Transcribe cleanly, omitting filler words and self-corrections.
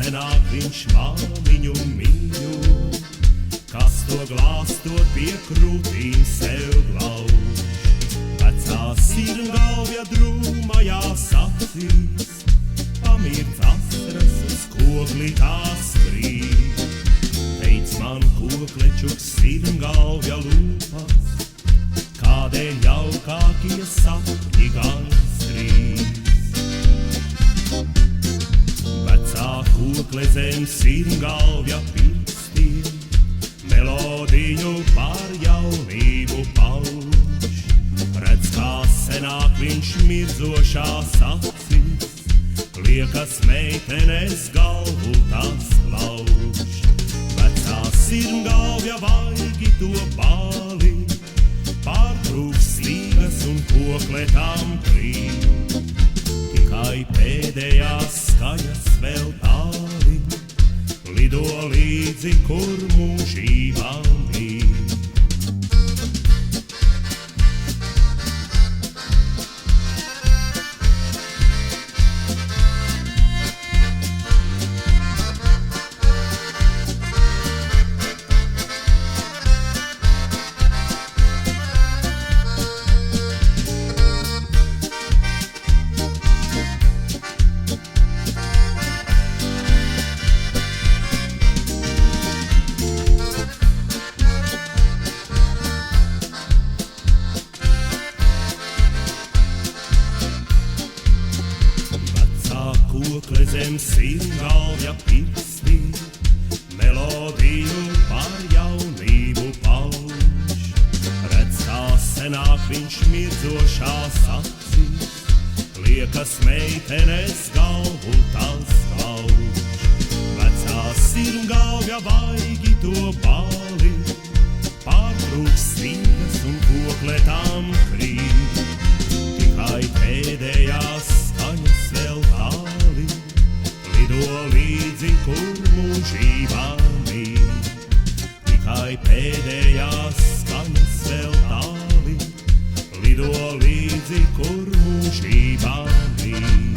senāk viņš māmiņu miņu, kas to glāstot pie krūtīm sev glauž. Vecā sirmgalvja drūmajās acīs, pamirts asras uz kokli tās krīt. Teic man, koklečuks sirmgalvja lūpas, kādēļ jaukākie sapņi gan strīd. Vecā kokle zem sirmgalvja pirkstiem, melodiju par jaunību pauž. Redz, kā senāk viņš mirdzošās acīs, liekas meitenes galvu tās klauž. Vecā sirmgalvja vaigi to bāli, pārtrūks slīgas un kokle tam krīt. Tikai pēdējās skaņas vēl tāli lido līdzi, kur mūžībā mīt. Kokle zem sirmgalvja pirkstiem, melodiju par jaunību pauž. Redz, kā senāk viņš mirdzošās acīs, liekas meitenes galvu tās klauž. Vecā sirmgalvja vaigi to bāli, pārtrūks slīgas un kokle tam krīt. Tikai pēdējās skaņas vēl tāli lido līdzi, kur mūžībā mīt. Tikai pēdējās skaņas vēl tāli lido līdzi, kur mūžībā mīt.